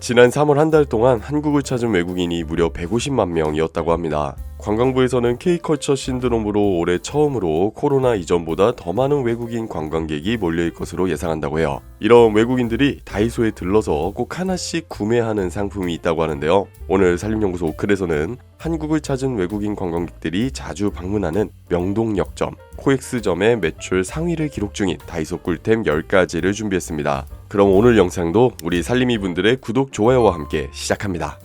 지난 3월 한 달 동안 한국을 찾은 외국인이 무려 150만 명이었다고 합니다. 관광부에서는 K컬처 신드롬으로 올해 처음으로 코로나 이전보다 더 많은 외국인 관광객이 몰려일 것으로 예상한다고 해요. 이런 외국인들이 다이소에 들러서 꼭 하나씩 구매하는 상품이 있다고 하는데요. 오늘 산림연구소 오클에서는 한국을 찾은 외국인 관광객들이 자주 방문하는 명동역점, 코엑스점의 매출 상위를 기록 중인 다이소 꿀템 10가지를 준비했습니다. 그럼 오늘 영상도 우리 살림이 분들의 구독, 좋아요와 함께 시작합니다.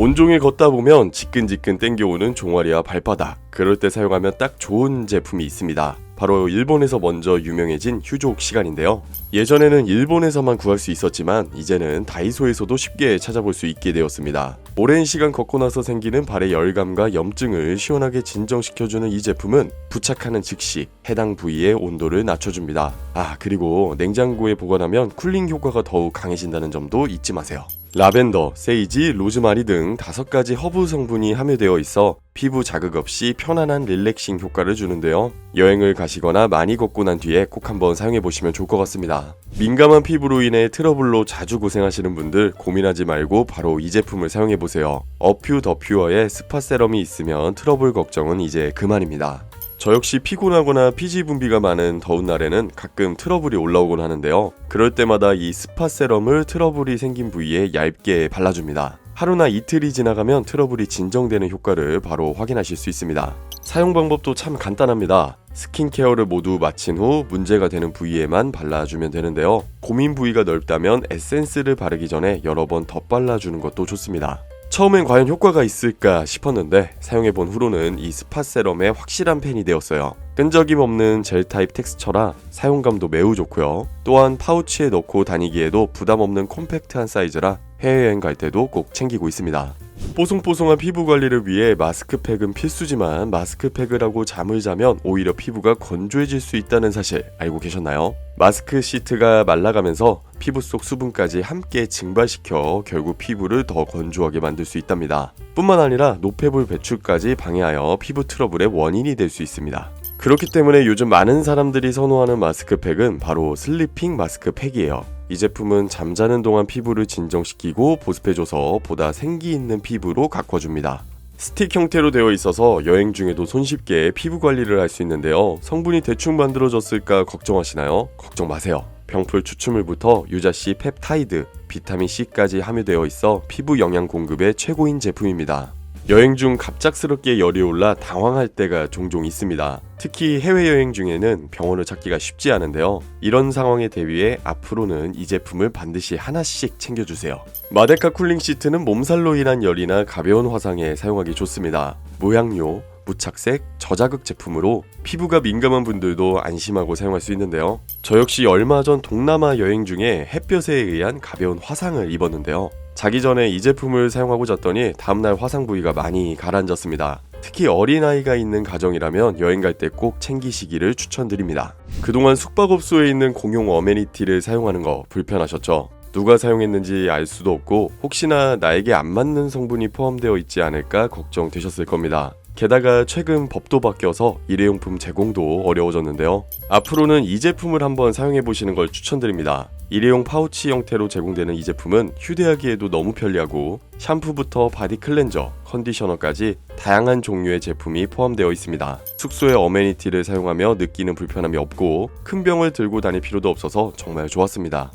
온종일 걷다 보면 지끈지끈 땡겨오는 종아리와 발바닥, 그럴 때 사용하면 딱 좋은 제품이 있습니다. 바로 일본에서 먼저 유명해진 휴족 시간인데요. 예전에는 일본에서만 구할 수 있었지만 이제는 다이소에서도 쉽게 찾아볼 수 있게 되었습니다. 오랜 시간 걷고 나서 생기는 발의 열감과 염증을 시원하게 진정시켜주는 이 제품은 부착하는 즉시 해당 부위의 온도를 낮춰줍니다. 그리고 냉장고에 보관하면 쿨링 효과가 더욱 강해진다는 점도 잊지 마세요. 라벤더, 세이지, 로즈마리 등 5가지 허브 성분이 함유되어 있어 피부 자극 없이 편안한 릴렉싱 효과를 주는데요. 여행을 가시거나 많이 걷고 난 뒤에 꼭 한번 사용해보시면 좋을 것 같습니다. 민감한 피부로 인해 트러블로 자주 고생하시는 분들 고민하지 말고 바로 이 제품을 사용해보세요. 어퓨 더 퓨어의 스파 세럼이 있으면 트러블 걱정은 이제 그만입니다. 저 역시 피곤하거나 피지 분비가 많은 더운 날에는 가끔 트러블이 올라오곤 하는데요. 그럴 때마다 이 스파 세럼을 트러블이 생긴 부위에 얇게 발라줍니다. 하루나 이틀이 지나가면 트러블이 진정되는 효과를 바로 확인하실 수 있습니다. 사용 방법도 참 간단합니다. 스킨케어를 모두 마친 후 문제가 되는 부위에만 발라주면 되는데요. 고민 부위가 넓다면 에센스를 바르기 전에 여러 번 덧발라주는 것도 좋습니다. 처음엔 과연 효과가 있을까 싶었는데 사용해본 후로는 이 스파 세럼에 확실한 팬이 되었어요. 끈적임 없는 젤 타입 텍스처라 사용감도 매우 좋고요. 또한 파우치에 넣고 다니기에도 부담 없는 콤팩트한 사이즈라 해외여행 갈 때도 꼭 챙기고 있습니다. 뽀송뽀송한 피부 관리를 위해 마스크팩은 필수지만 마스크팩을 하고 잠을 자면 오히려 피부가 건조해질 수 있다는 사실 알고 계셨나요? 마스크 시트가 말라가면서 피부 속 수분까지 함께 증발시켜 결국 피부를 더 건조하게 만들 수 있답니다. 뿐만 아니라 노폐물 배출까지 방해하여 피부 트러블의 원인이 될 수 있습니다. 그렇기 때문에 요즘 많은 사람들이 선호하는 마스크팩은 바로 슬리핑 마스크팩이에요. 이 제품은 잠자는 동안 피부를 진정시키고 보습해줘서 보다 생기 있는 피부로 가꿔줍니다. 스틱 형태로 되어 있어서 여행 중에도 손쉽게 피부 관리를 할 수 있는데요. 성분이 대충 만들어졌을까 걱정하시나요? 걱정 마세요. 병풀 추출물부터 유자씨 펩타이드, 비타민C까지 함유되어 있어 피부 영양 공급에 최고인 제품입니다. 여행 중 갑작스럽게 열이 올라 당황할 때가 종종 있습니다. 특히 해외여행 중에는 병원을 찾기가 쉽지 않은데요. 이런 상황에 대비해 앞으로는 이 제품을 반드시 하나씩 챙겨주세요. 마데카 쿨링 시트는 몸살로 인한 열이나 가벼운 화상에 사용하기 좋습니다. 모양료, 무착색, 저자극 제품으로 피부가 민감한 분들도 안심하고 사용할 수 있는데요. 저 역시 얼마 전 동남아 여행 중에 햇볕에 의한 가벼운 화상을 입었는데요. 자기 전에 이 제품을 사용하고 잤더니 다음날 화상 부위가 많이 가라앉았습니다. 특히 어린아이가 있는 가정이라면 여행 갈 때 꼭 챙기시기를 추천드립니다. 그동안 숙박업소에 있는 공용 어메니티를 사용하는 거 불편하셨죠? 누가 사용했는지 알 수도 없고 혹시나 나에게 안 맞는 성분이 포함되어 있지 않을까 걱정되셨을 겁니다. 게다가 최근 법도 바뀌어서 일회용품 제공도 어려워졌는데요. 앞으로는 이 제품을 한번 사용해보시는 걸 추천드립니다. 일회용 파우치 형태로 제공되는 이 제품은 휴대하기에도 너무 편리하고 샴푸부터 바디 클렌저, 컨디셔너까지 다양한 종류의 제품이 포함되어 있습니다. 숙소에 어메니티를 사용하며 느끼는 불편함이 없고 큰 병을 들고 다닐 필요도 없어서 정말 좋았습니다.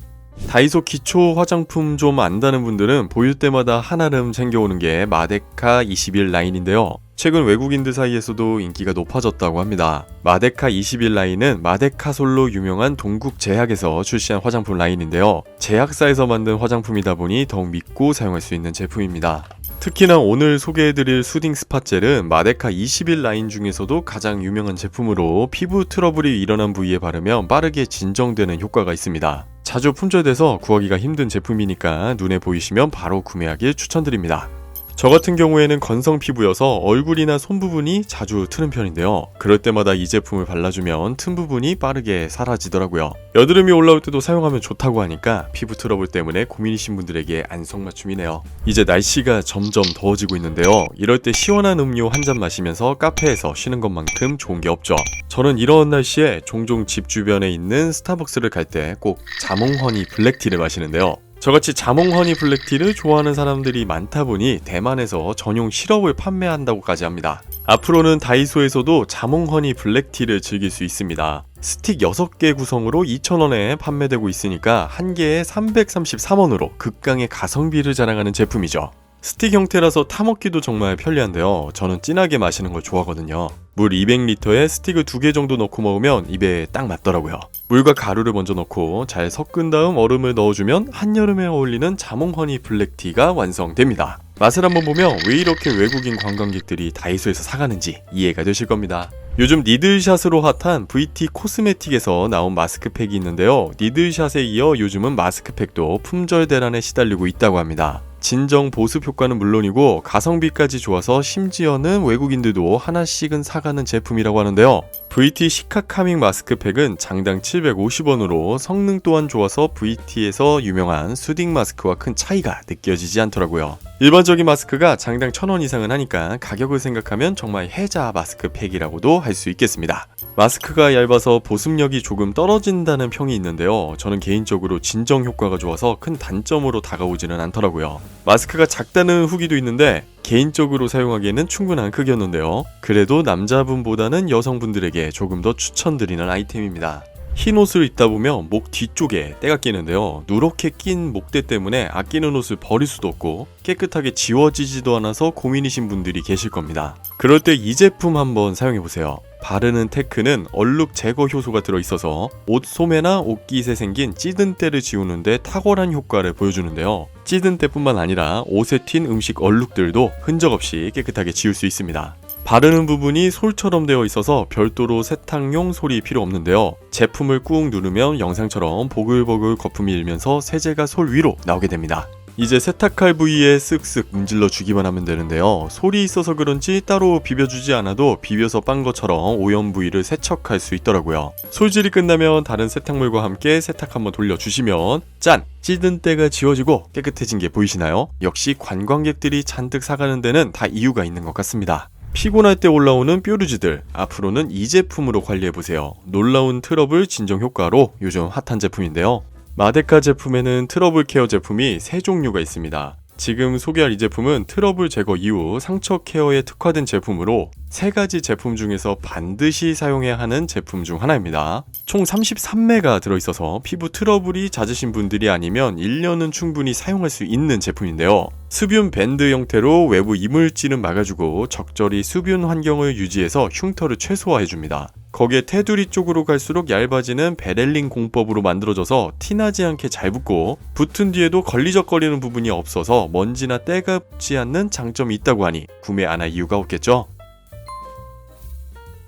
다이소 기초 화장품 좀 안다는 분들은 보일 때마다 한아름 챙겨오는 게 마데카 21 라인인데요. 최근 외국인들 사이에서도 인기가 높아졌다고 합니다. 마데카 21 라인은 마데카솔로 유명한 동국 제약에서 출시한 화장품 라인인데요. 제약사에서 만든 화장품이다 보니 더욱 믿고 사용할 수 있는 제품입니다. 특히나 오늘 소개해드릴 수딩 스팟젤은 마데카 21 라인 중에서도 가장 유명한 제품으로 피부 트러블이 일어난 부위에 바르면 빠르게 진정되는 효과가 있습니다. 자주 품절돼서 구하기가 힘든 제품이니까 눈에 보이시면 바로 구매하길 추천드립니다. 저 같은 경우에는 건성 피부여서 얼굴이나 손 부분이 자주 트는 편인데요. 그럴 때마다 이 제품을 발라주면 틈 부분이 빠르게 사라지더라고요. 여드름이 올라올 때도 사용하면 좋다고 하니까 피부 트러블 때문에 고민이신 분들에게 안성맞춤이네요. 이제 날씨가 점점 더워지고 있는데요. 이럴 때 시원한 음료 한 잔 마시면서 카페에서 쉬는 것만큼 좋은 게 없죠. 저는 이런 날씨에 종종 집 주변에 있는 스타벅스를 갈 때 꼭 자몽허니 블랙티를 마시는데요. 저같이 자몽허니 블랙티를 좋아하는 사람들이 많다 보니 대만에서 전용 시럽을 판매한다고까지 합니다. 앞으로는 다이소에서도 자몽허니 블랙티를 즐길 수 있습니다. 스틱 6개 구성으로 2,000원에 판매되고 있으니까 한 개에 333원으로 극강의 가성비를 자랑하는 제품이죠. 스틱 형태라서 타먹기도 정말 편리한데요. 저는 진하게 마시는 걸 좋아하거든요. 물 200리터에 스틱을 2개 정도 넣고 먹으면 입에 딱 맞더라고요. 물과 가루를 먼저 넣고 잘 섞은 다음 얼음을 넣어주면 한여름에 어울리는 자몽허니 블랙티가 완성됩니다. 맛을 한번 보면 왜 이렇게 외국인 관광객들이 다이소에서 사가는지 이해가 되실 겁니다. 요즘 니들샷으로 핫한 VT 코스메틱에서 나온 마스크팩이 있는데요. 니들샷에 이어 요즘은 마스크팩도 품절 대란에 시달리고 있다고 합니다. 진정 보습 효과는 물론이고 가성비까지 좋아서 심지어는 외국인들도 하나씩은 사가는 제품이라고 하는데요. VT 시카카밍 마스크팩은 장당 750원으로 성능 또한 좋아서 VT에서 유명한 수딩 마스크와 큰 차이가 느껴지지 않더라고요. 일반적인 마스크가 장당 1,000원 이상은 하니까 가격을 생각하면 정말 혜자 마스크팩이라고도 할 수 있겠습니다. 마스크가 얇아서 보습력이 조금 떨어진다는 평이 있는데요. 저는 개인적으로 진정 효과가 좋아서 큰 단점으로 다가오지는 않더라고요. 마스크가 작다는 후기도 있는데 개인적으로 사용하기에는 충분한 크기였는데요. 그래도 남자분보다는 여성분들에게 조금 더 추천드리는 아이템입니다. 흰 옷을 입다 보면 목 뒤쪽에 때가 끼는데요. 누렇게 낀 목대 때문에 아끼는 옷을 버릴 수도 없고 깨끗하게 지워지지도 않아서 고민이신 분들이 계실 겁니다. 그럴 때 이 제품 한번 사용해보세요. 바르는 테크는 얼룩 제거 효소가 들어있어서 옷 소매나 옷깃에 생긴 찌든 때를 지우는데 탁월한 효과를 보여주는데요. 찌든 때뿐만 아니라 옷에 튄 음식 얼룩들도 흔적 없이 깨끗하게 지울 수 있습니다. 바르는 부분이 솔처럼 되어 있어서 별도로 세탁용 솔이 필요 없는데요. 제품을 꾹 누르면 영상처럼 보글보글 거품이 일면서 세제가 솔 위로 나오게 됩니다. 이제 세탁할 부위에 쓱쓱 문질러 주기만 하면 되는데요. 솔이 있어서 그런지 따로 비벼주지 않아도 비벼서 빤 것처럼 오염 부위를 세척할 수 있더라고요. 솔질이 끝나면 다른 세탁물과 함께 세탁 한번 돌려주시면 짠! 찌든 때가 지워지고 깨끗해진 게 보이시나요? 역시 관광객들이 잔뜩 사가는 데는 다 이유가 있는 것 같습니다. 피곤할 때 올라오는 뾰루지들, 앞으로는 이 제품으로 관리해보세요. 놀라운 트러블 진정 효과로 요즘 핫한 제품인데요. 마데카 제품에는 트러블 케어 제품이 3종류가 있습니다. 지금 소개할 이 제품은 트러블 제거 이후 상처 케어에 특화된 제품으로 3가지 제품 중에서 반드시 사용해야 하는 제품 중 하나입니다. 총 33매가 들어있어서 피부 트러블이 잦으신 분들이 아니면 1년은 충분히 사용할 수 있는 제품인데요. 수분 밴드 형태로 외부 이물질은 막아주고 적절히 수분 환경을 유지해서 흉터를 최소화해줍니다. 거기에 테두리 쪽으로 갈수록 얇아지는 베렐린 공법으로 만들어져서 티나지 않게 잘 붙고 붙은 뒤에도 걸리적거리는 부분이 없어서 먼지나 때가 붙지 않는 장점이 있다고 하니 구매 안 할 이유가 없겠죠?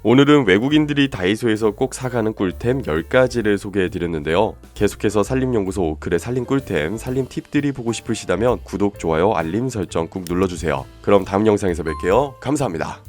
오늘은 외국인들이 다이소에서 꼭 사가는 꿀템 10가지를 소개해드렸는데요. 계속해서 산림연구소 오클의 산림 꿀템, 산림 팁들이 보고 싶으시다면 구독, 좋아요, 알림 설정 꾹 눌러주세요. 그럼 다음 영상에서 뵐게요. 감사합니다.